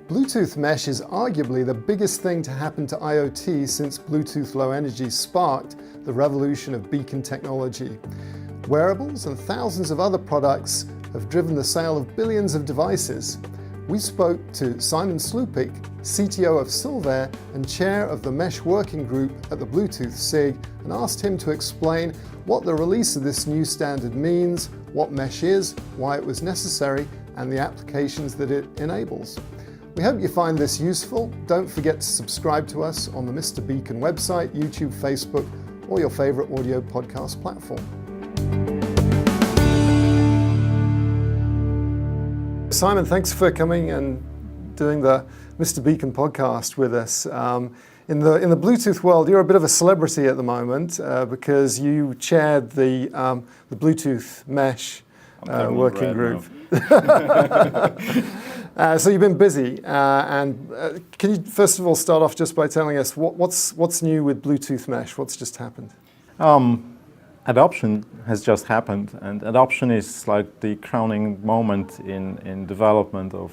Bluetooth mesh is arguably the biggest thing to happen to IoT since Bluetooth Low Energy sparked the revolution of beacon technology. Wearables and thousands of other products have driven the sale of billions of devices. We spoke to Szymon Slupik, CTO of Silvair and chair of the Mesh Working Group at the Bluetooth SIG, and asked him to explain what the release of this new standard means, what mesh is, why it was necessary, and the applications that it enables. We hope you find this useful. Don't forget to subscribe to us on the Mr. Beacon website, YouTube, Facebook, or your favorite audio podcast platform. Szymon, thanks for coming and doing the Mr. Beacon podcast with us. In the Bluetooth world, you're a bit of a celebrity at the moment because you chaired the Bluetooth Mesh working group. So you've been busy, and can you first of all start off just by telling us what's new with Bluetooth Mesh? What's just happened? Adoption has just happened, and adoption is like the crowning moment in development of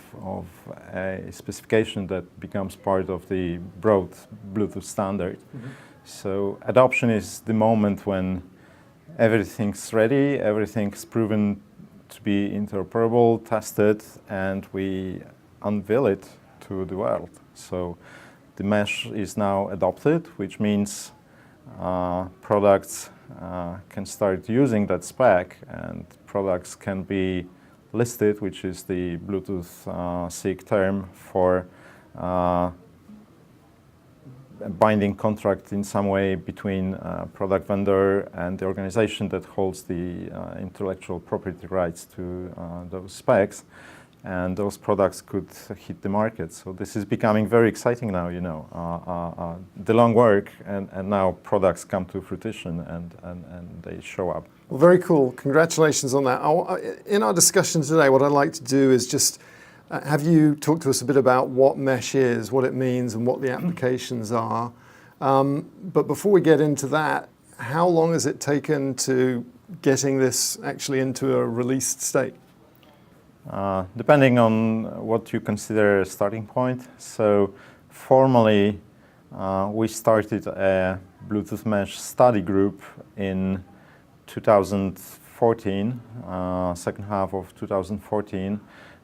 a specification that becomes part of the broad Bluetooth standard. Mm-hmm. So adoption is the moment when everything's ready, everything's proven to be interoperable, tested, and we unveil it to the world. So the mesh is now adopted, which means products can start using that spec, and products can be listed, which is the Bluetooth SIG term for a binding contract in some way between product vendor and the organization that holds the intellectual property rights to those specs, and those products could hit the market. So this is becoming very exciting now, you know. The long work and now products come to fruition and they show up. Well, very cool. Congratulations on that. In our discussion today, what I'd like to do is just have you talk to us a bit about what mesh is, what it means, and what the applications are. But before we get into that, how long has it taken to getting this actually into a released state? Depending on what you consider a starting point. So formally, we started a Bluetooth Mesh study group in 2014, second half of 2014.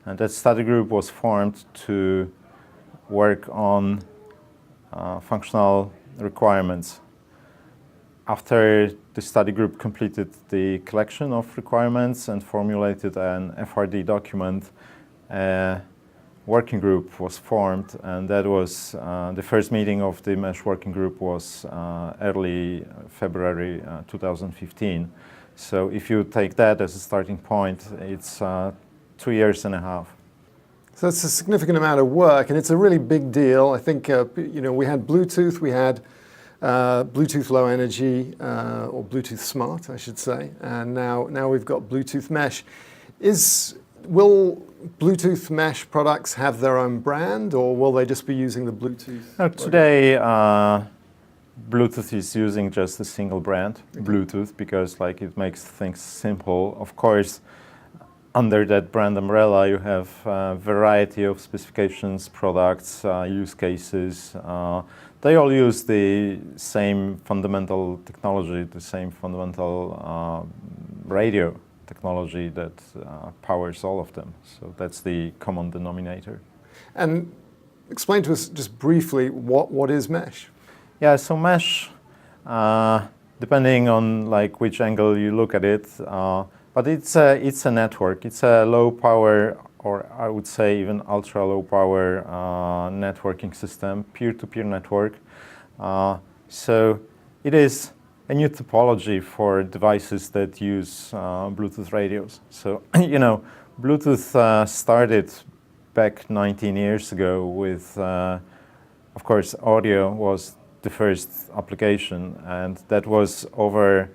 And that study group was formed to work on functional requirements. After the study group completed the collection of requirements and formulated an FRD document, a working group was formed, and that was the first meeting of the Mesh working group was early February 2015. So if you take that as a starting point, it's 2 years and a half. So it's a significant amount of work, and it's a really big deal. I think we had Bluetooth, we had Bluetooth Low Energy, or Bluetooth Smart, I should say, and now we've got Bluetooth Mesh. Will Bluetooth Mesh products have their own brand, or will they just be using the Bluetooth? No, today, Bluetooth is using just a single brand, Bluetooth, because it makes things simple. Of course, under that brand umbrella, you have a variety of specifications, products, use cases. They all use the same fundamental technology, the same fundamental radio technology that powers all of them. So that's the common denominator. And explain to us just briefly what is mesh? Yeah, so mesh, depending on which angle you look at it, but it's a network. It's a low power, or I would say even ultra low power networking system, peer-to-peer network. So it is a new topology for devices that use Bluetooth radios. So, Bluetooth started back 19 years ago with, of course, audio was the first application, and that was over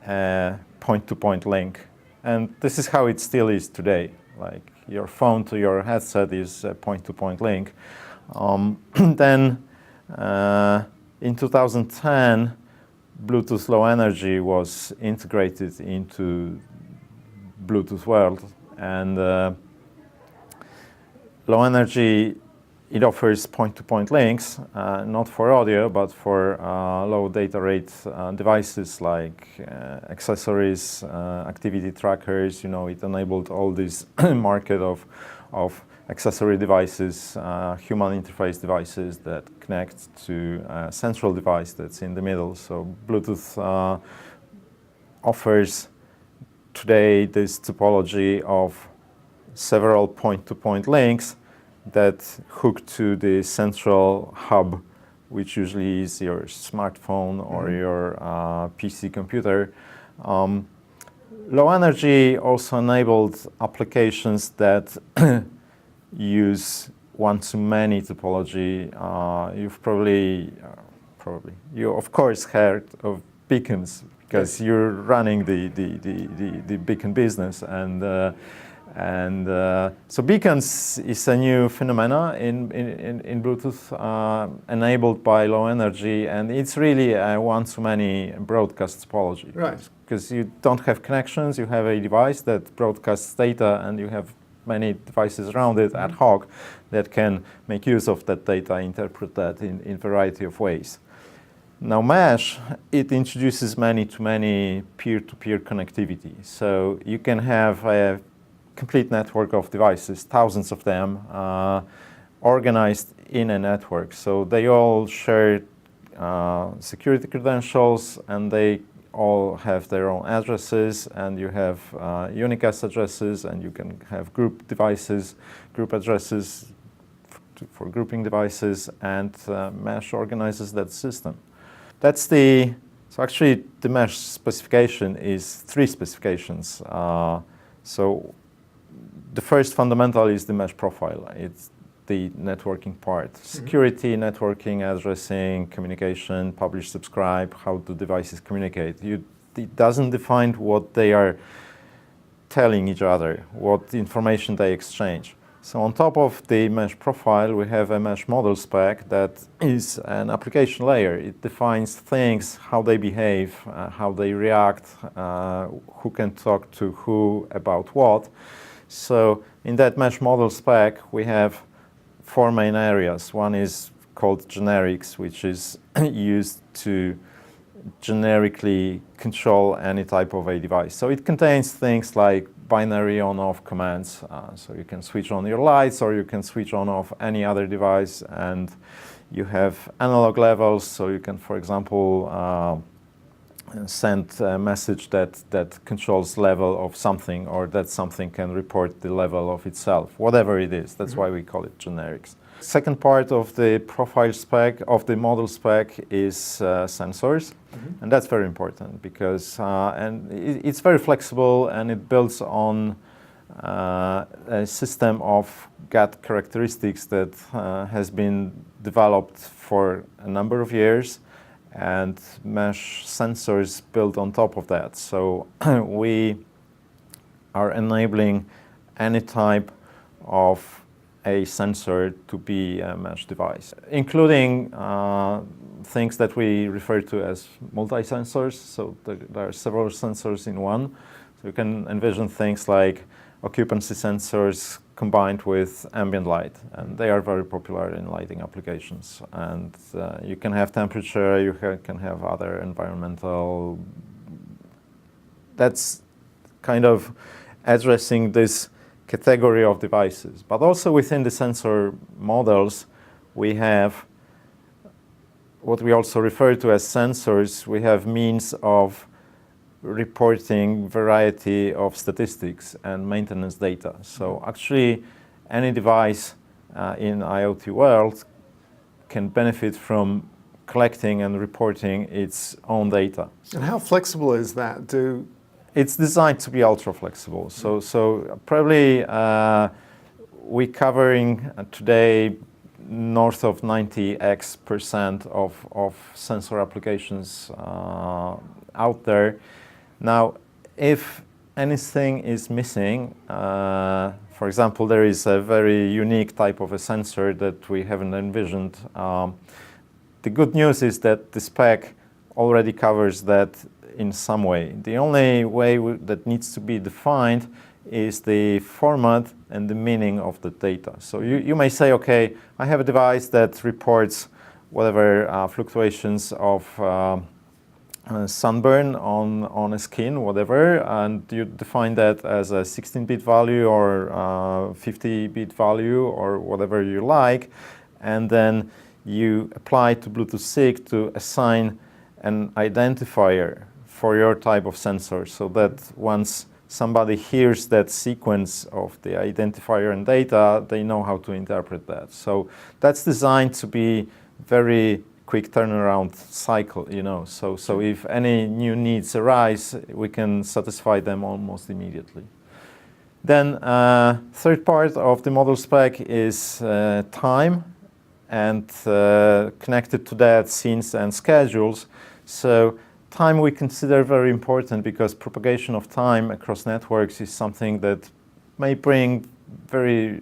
a point-to-point link. And this is how it still is today. your phone to your headset is a point-to-point link. Then in 2010, Bluetooth Low Energy was integrated into Bluetooth world, and Low Energy, it offers point-to-point links, not for audio, but for low data rate devices like accessories, activity trackers. It enabled all this market of accessory devices, human interface devices that connect to a central device that's in the middle. So Bluetooth offers today this topology of several point-to-point links that hook to the central hub, which usually is your smartphone or your PC computer. Low Energy also enabled applications that use one-to-many topology. You've probably, you of course heard of beacons, because you're running the beacon business, and so beacons is a new phenomena in Bluetooth, enabled by Low Energy, and it's really a one-to-many broadcast topology. Right. Because you don't have connections, you have a device that broadcasts data, and you have many devices around it ad hoc that can make use of that data, interpret that in a variety of ways. Now mesh, it introduces many-to-many peer-to-peer connectivity. So you can have a complete network of devices, thousands of them, organized in a network. So they all share security credentials, and they all have their own addresses, and you have unicast addresses, and you can have group devices, group addresses for grouping devices, and mesh organizes that system. So actually the mesh specification is 3 specifications. So the first fundamental is the mesh profile. It's the networking part. Security, networking, addressing, communication, publish, subscribe, how do devices communicate. It doesn't define what they are telling each other, what information they exchange. So on top of the mesh profile, we have a mesh model spec that is an application layer. It defines things, how they behave, how they react, who can talk to who about what. So in that mesh model spec, we have 4 main areas. One is called generics, which is used to generically control any type of a device. So it contains things like binary on-off commands. So you can switch on your lights, or you can switch on-off any other device. And you have analog levels, so you can, for example, send a message that controls level of something, or that something can report the level of itself, whatever it is. That's why we call it generics. Second part of the profile spec, of the model spec, is sensors. And that's very important because it's very flexible, and it builds on a system of GATT characteristics that has been developed for a number of years, and mesh sensors built on top of that. So we are enabling any type of a sensor to be a mesh device, including things that we refer to as multi-sensors. So there are several sensors in one. So you can envision things like occupancy sensors combined with ambient light, and they are very popular in lighting applications. And you can have temperature, you can have other environmental. That's kind of addressing this category of devices. But also within the sensor models, we have what we also refer to as sensors. We have means of reporting variety of statistics and maintenance data. So actually, any device in IoT world can benefit from collecting and reporting its own data. And how flexible is that? It's designed to be ultra flexible. So probably we're covering today north of 90% of sensor applications out there. Now, if anything is missing, for For example, there is a very unique type of a sensor that we haven't envisioned. The good news is that the spec already covers that in some way. The only way that needs to be defined is the format and the meaning of the data. So you may say, okay, I have a device that reports whatever fluctuations of sunburn on a skin, whatever, and you define that as a 16-bit value or 50-bit value or whatever you like, and then you apply to Bluetooth SIG to assign an identifier for your type of sensor, so that once somebody hears that sequence of the identifier and data, they know how to interpret that. So that's designed to be very quick turnaround cycle, So if any new needs arise, we can satisfy them almost immediately. Then third part of the model spec is time, and connected to that, scenes and schedules. So time we consider very important because propagation of time across networks is something that may bring very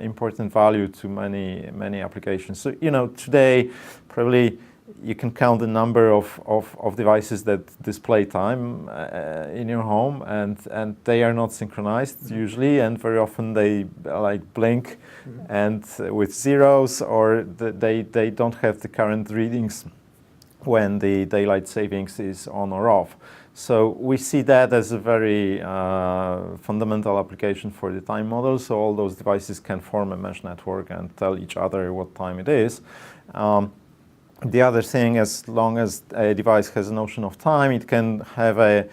important value to many applications. So, today probably you can count the number of devices that display time in your home, and they are not synchronized usually, and very often they blink and with zeros, or they don't have the current readings when the daylight savings is on or off. So we see that as a very fundamental application for the time model. So all those devices can form a mesh network and tell each other what time it is. The other thing, as long as a device has a notion of time, it can have a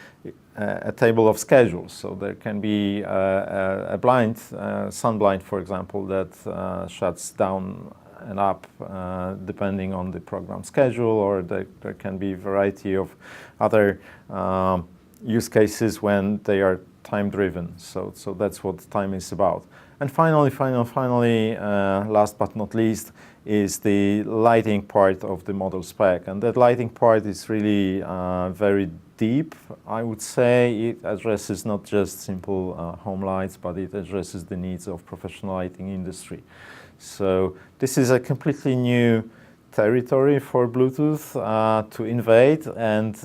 table of schedules. So there can be a blind, sun blind, for example, that shuts down and up depending on the program schedule, or there can be a variety of other use cases when they are time driven. So that's what time is about. And finally, last but not least, is the lighting part of the model spec. And that lighting part is really very deep, I would say. It addresses not just simple home lights, but it addresses the needs of professional lighting industry. So this is a completely new territory for Bluetooth to invade, and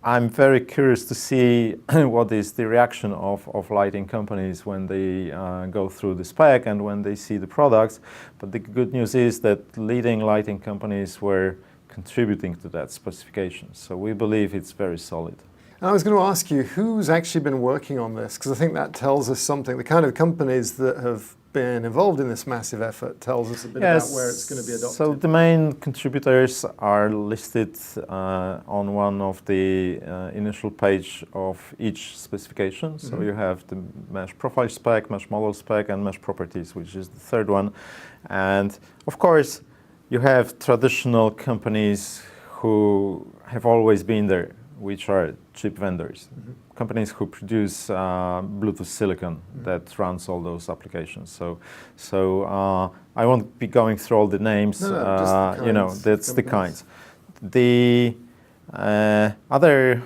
I'm very curious to see what is the reaction of lighting companies when they go through the spec and when they see the products. But the good news is that leading lighting companies were contributing to that specification. So we believe it's very solid. And I was going to ask you, who's actually been working on this? Because I think that tells us something. The kind of companies that have been involved in this massive effort tells us a bit about where it's going to be adopted. So the main contributors are listed on one of the initial page of each specification. So you have the mesh profile spec, mesh model spec, and mesh properties, which is the third one. And of course, you have traditional companies who have always been there, which are chip vendors, companies who produce Bluetooth silicon that runs all those applications. So I won't be going through all the names. That's the kinds. The other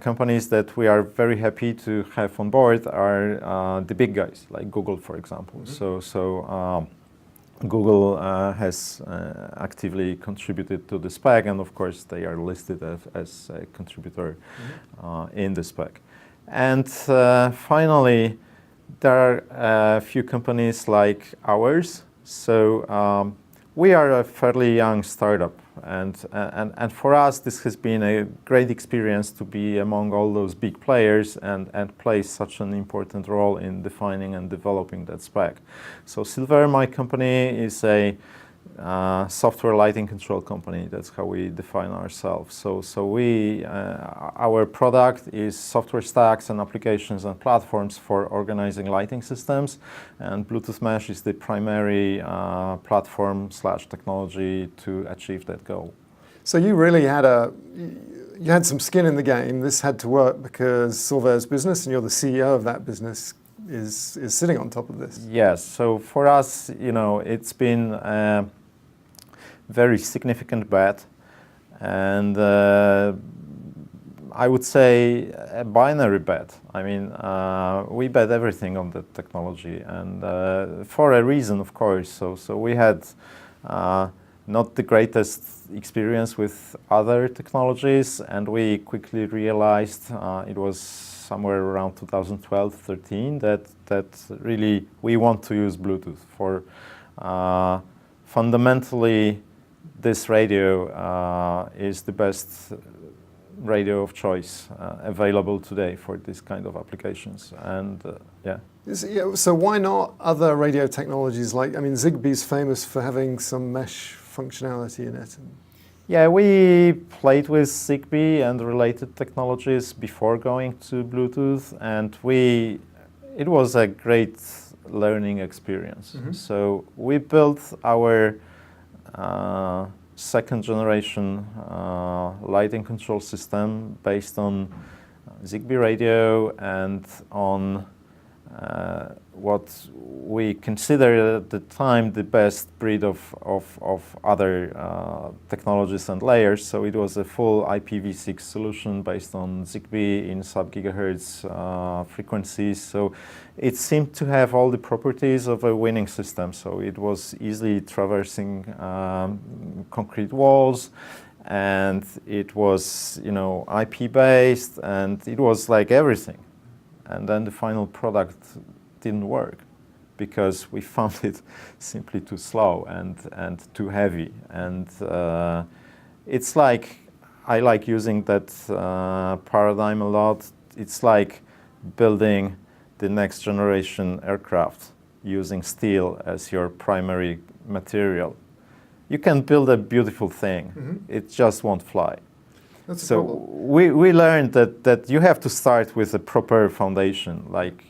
companies that we are very happy to have on board are the big guys, like Google, for example. So Google has actively contributed to the spec, and of course they are listed as a contributor in the spec. And finally, there are a few companies like ours. So we are a fairly young startup, and for us this has been a great experience to be among all those big players and play such an important role in defining and developing that spec. So Silvair, my company, is a software lighting control company. That's how we define ourselves. So we, our product is software stacks and applications and platforms for organizing lighting systems, and Bluetooth Mesh is the primary platform/technology to achieve that goal. So you really had some skin in the game. This had to work because Silvair's business, and you're the CEO of that business, is sitting on top of this. Yes. So for us, it's been a very significant bet, and I would say, a binary bet. I mean, we bet everything on the technology, and for a reason, of course. So we had not the greatest experience with other technologies, and we quickly realized it was somewhere around 2012-13 that really we want to use Bluetooth for fundamentally. This radio is the best radio of choice available today for this kind of applications, and yeah. So why not other radio technologies like, I mean, Zigbee's famous for having some mesh functionality in it. Yeah, we played with Zigbee and related technologies before going to Bluetooth, and it was a great learning experience. Mm-hmm. So we built our second generation lighting control system based on Zigbee radio and on what we considered at the time the best breed of other technologies and layers. So it was a full IPv6 solution based on Zigbee in sub-gigahertz frequencies. So it seemed to have all the properties of a winning system. So it was easily traversing concrete walls, and it was, IP based, and it was like everything. And then the final product didn't work because we found it simply too slow and too heavy. And it's like, I like using that paradigm a lot. It's like building the next generation aircraft using steel as your primary material. You can build a beautiful thing, mm-hmm. It just won't fly. So we learned that you have to start with a proper foundation. Like,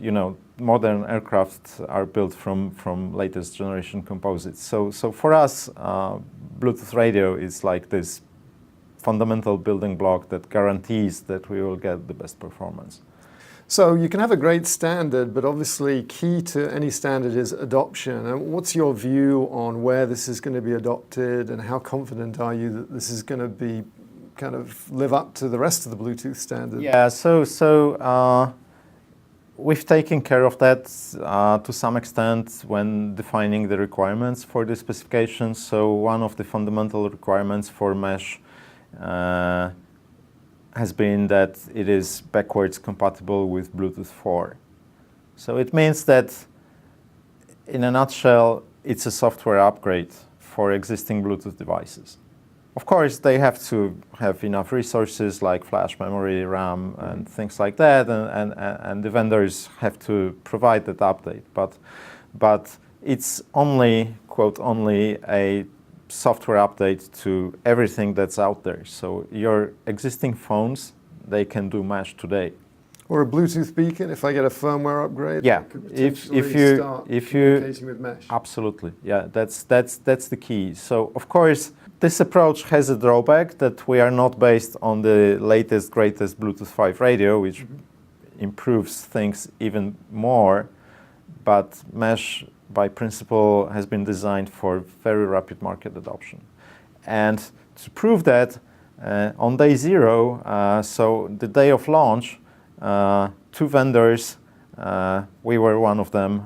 modern aircraft are built from latest generation composites. So for us, Bluetooth radio is like this fundamental building block that guarantees that we will get the best performance. So you can have a great standard, but obviously key to any standard is adoption. And what's your view on where this is going to be adopted, and how confident are you that this is going to be kind of live up to the rest of the Bluetooth standard? Yeah, so we've taken care of that to some extent when defining the requirements for the specifications. So one of the fundamental requirements for mesh has been that it is backwards compatible with Bluetooth 4. So it means that, in a nutshell, it's a software upgrade for existing Bluetooth devices. Of course, they have to have enough resources like flash memory, RAM, and things like that, and the vendors have to provide that update. But it's only, quote, only a software update to everything that's out there. So your existing phones, they can do mesh today. Or a Bluetooth beacon, if I get a firmware upgrade, yeah, could potentially start communicating with mesh. Absolutely, yeah, that's the key. So of course, this approach has a drawback that we are not based on the latest, greatest Bluetooth 5 radio, which mm-hmm. improves things even more, but mesh by principle has been designed for very rapid market adoption. And to prove that, on day zero, so the day of launch, two vendors, we were one of them,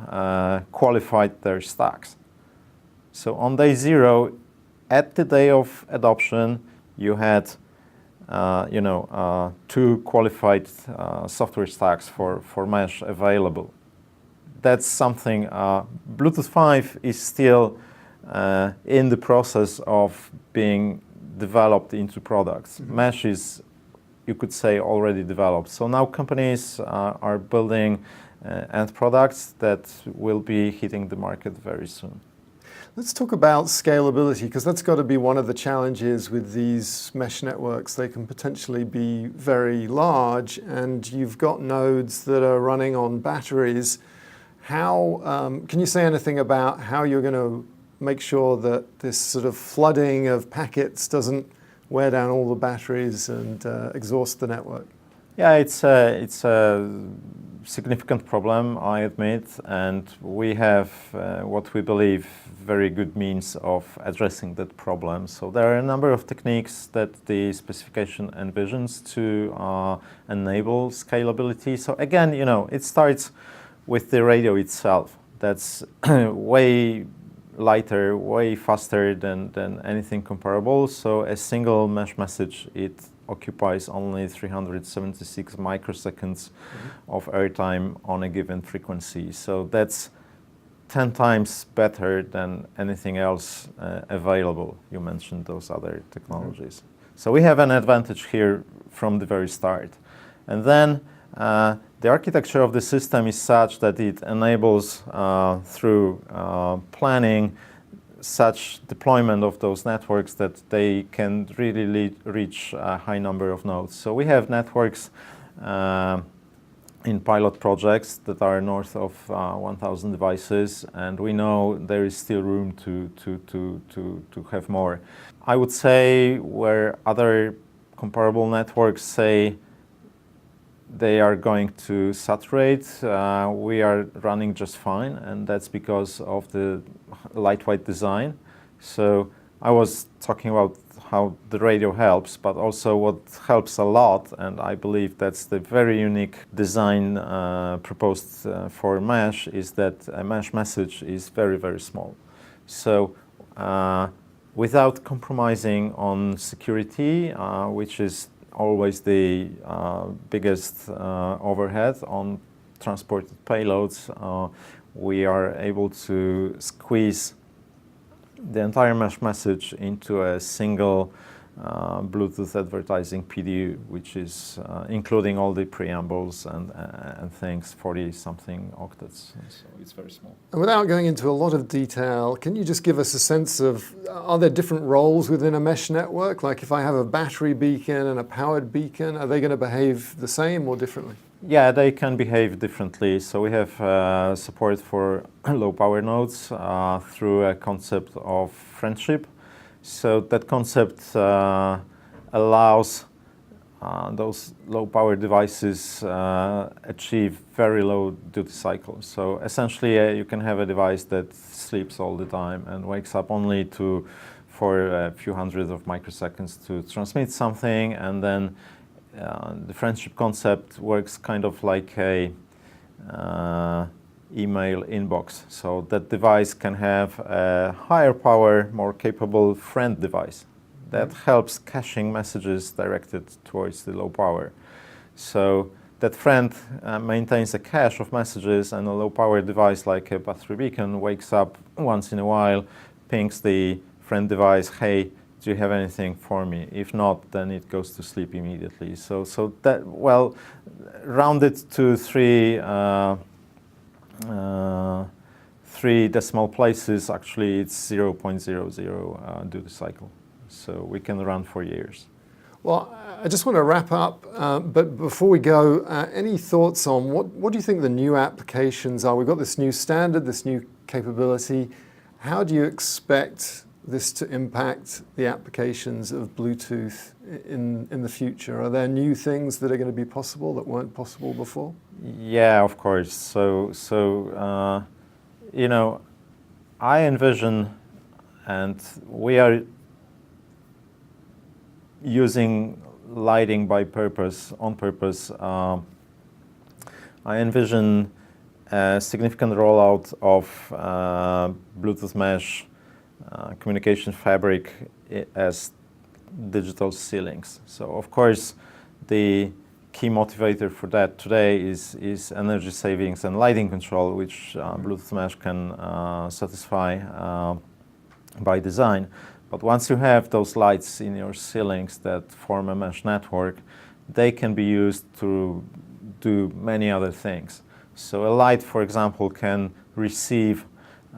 qualified their stacks. So on day zero, at the day of adoption, you had, two qualified software stacks for mesh available. That's something. Bluetooth 5 is still in the process of being developed into products. Mm-hmm. Mesh is, you could say, already developed. So now companies are building end products that will be hitting the market very soon. Let's talk about scalability, because that's got to be one of the challenges with these mesh networks. They can potentially be very large, and you've got nodes that are running on batteries. How can you say anything about how you're going to make sure that this sort of flooding of packets doesn't wear down all the batteries and exhaust the network? Yeah, it's a significant problem, I admit, and we have what we believe very good means of addressing that problem. So there are a number of techniques that the specification envisions to enable scalability. So again, you know, it starts with the radio itself. That's way lighter, way faster than anything comparable. So a single mesh message, it occupies only 376 microseconds of airtime on a given frequency. So that's 10 times better than anything else available. You mentioned those other technologies. So we have an advantage here from the very start. And then the architecture of the system is such that it enables, through planning, such deployment of those networks that they can really reach a high number of nodes. So we have networks in pilot projects that are north of 1,000 devices, and we know there is still room to have more. I would say where other comparable networks say they are going to saturate, we are running just fine, and that's because of the lightweight design. So I was talking about how the radio helps, but also what helps a lot, and I believe that's the very unique design proposed for mesh, is that a mesh message is very small. So without compromising on security, which is always the biggest overhead on transported payloads, we are able to squeeze the entire mesh message into a single Bluetooth advertising PDU, which is including all the preambles and things, 40-something octets. So it's very small. And without going into a lot of detail, can you just give us a sense of, are there different roles within a mesh network? Like if I have a battery beacon and a powered beacon, are they going to behave the same or differently? Yeah, they can behave differently. So we have support for low power nodes through a concept of friendship. So that concept allows those low power devices achieve very low duty cycle. So essentially you can have a device that sleeps all the time and wakes up only for a few hundreds of microseconds to transmit something, and then the friendship concept works kind of like a email inbox. So that device can have a higher power, more capable friend device that helps caching messages directed towards the low power. So that friend maintains a cache of messages, and a low power device like a battery beacon wakes up once in a while, pings the friend device, hey, do you have anything for me? If not, then it goes to sleep immediately. So that, well, rounded to three decimal places, actually it's 0.00 duty cycle. So we can run for years. Well, I just want to wrap up, but before we go, any thoughts on what do you think the new applications are? We've got this new standard, this new capability. How do you expect this to impact the applications of Bluetooth in the future? Are there new things that are going to be possible that weren't possible before? Yeah, of course. So you know, I envision, and we are using lighting by purpose, on purpose. I envision a significant rollout of Bluetooth mesh communication fabric as digital ceilings. So of course the key motivator for that today is energy savings and lighting control, which Bluetooth mesh can satisfy by design. But once you have those lights in your ceilings that form a mesh network, they can be used to do many other things. So a light, for example, can receive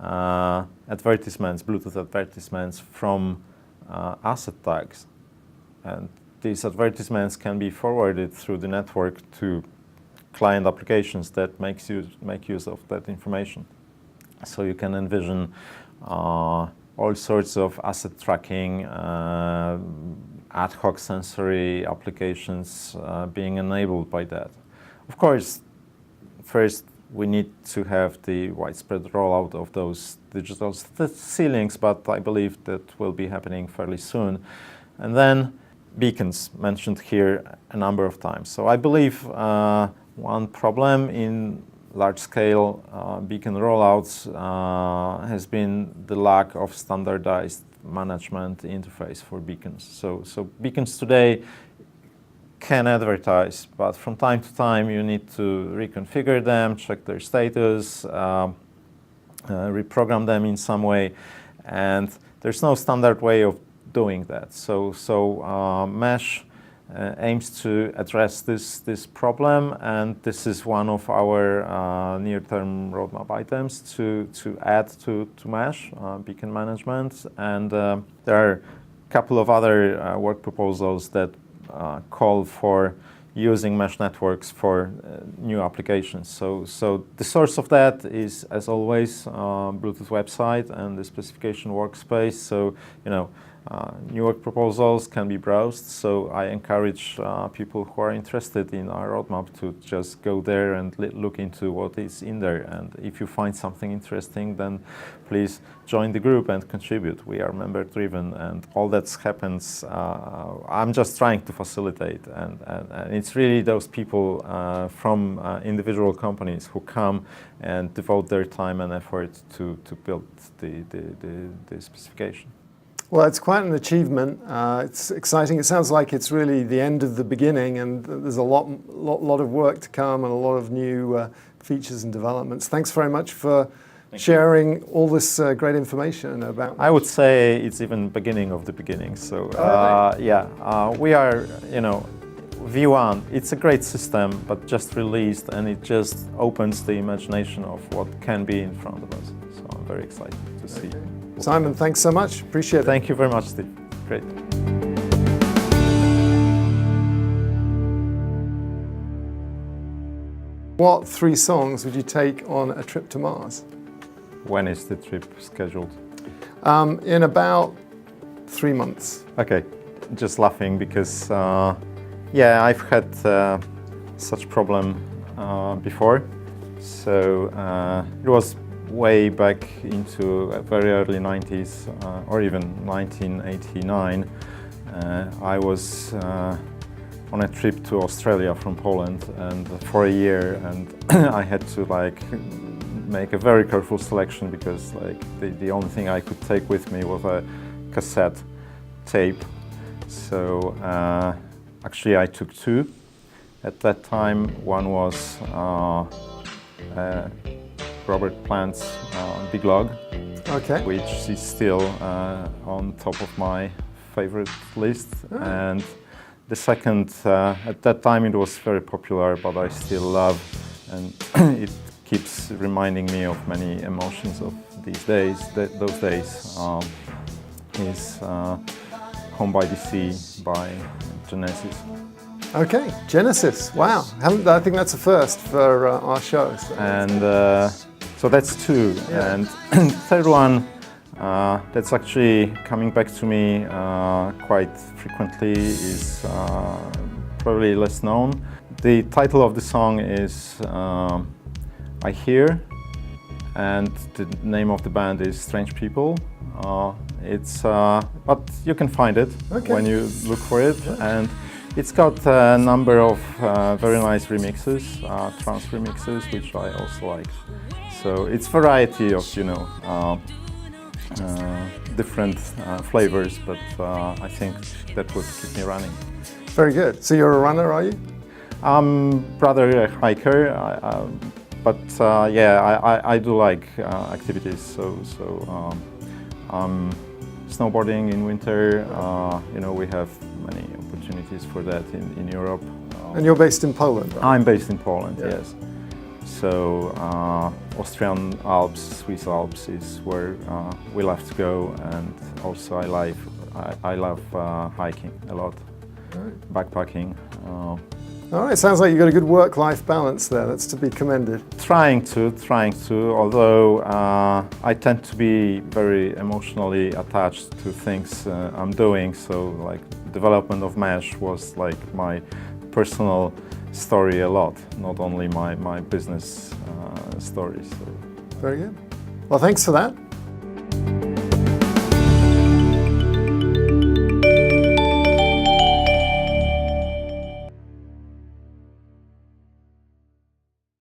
advertisements, Bluetooth advertisements from asset tags. And these advertisements can be forwarded through the network to client applications that make use of that information. So you can envision all sorts of asset tracking, ad hoc sensory applications being enabled by that. Of course, first we need to have the widespread rollout of those digital ceilings, but I believe that will be happening fairly soon. And then beacons, mentioned here a number of times. So I believe one problem in large-scale beacon rollouts has been the lack of standardized management interface for beacons. So beacons today can advertise, but from time to time you need to reconfigure them, check their status, reprogram them in some way, and there's no standard way of doing that. So Mesh aims to address this problem, and this is one of our near-term roadmap items to add to Mesh, beacon management. And there are a couple of other work proposals that call for using mesh networks for new applications. So the source of that is, as always, Bluetooth website and the specification workspace. So new work proposals can be browsed. So I encourage people who are interested in our roadmap to just go there and look into what is in there. And if you find something interesting, then please join the group and contribute. We are member-driven, and all that happens, I'm just trying to facilitate. And it's really those people from individual companies who come and devote their time and effort to build the specification. Well, it's quite an achievement. It's exciting. It sounds like it's really the end of the beginning, and there's a lot of work to come and a lot of new features and developments. Thanks very much for sharing all this great information about. I would say it's even beginning of the beginning. So we are, V1. It's a great system, but just released, and it just opens the imagination of what can be in front of us. So I'm very excited to see. Szymon, thanks so much. Appreciate it. Thank you very much, Steve. Great. What 3 songs would you take on a trip to Mars? When is the trip scheduled? In about 3 months. Okay, just laughing because, I've had such problem before. So it was way back into very early 90s or even 1989. I was on a trip to Australia from Poland and for a year, and I had to make a very careful selection because the only thing I could take with me was a cassette tape. So actually I took 2 at that time. One was Robert Plant's Big Log, which is still on top of my favorite list. And the second, at that time it was very popular, but I still love, and it keeps reminding me of many emotions of these days, those days, is Home by the Sea by Genesis. Okay, Genesis. Wow, I think that's a first for our show. So that's 2, and third one that's actually coming back to me quite frequently is probably less known. The title of the song is I Hear, and the name of the band is Strange People. But you can find it when you look for it, and it's got a number of very nice remixes, trance remixes, which I also like. So it's variety of different flavors, but I think that would keep me running. Very good. So you're a runner, are you? I'm rather a hiker, but I do like activities. So snowboarding in winter. We have many opportunities for that in Europe. And you're based in Poland, right? I'm based in Poland, yes. So Austrian Alps, Swiss Alps is where we love to go, and also I love hiking a lot, backpacking. All right, sounds like you've got a good work-life balance there. That's to be commended. Trying to, although I tend to be very emotionally attached to things I'm doing, so development of mesh was like my personal story a lot, not only my business story. So. Very good. Well, thanks for that.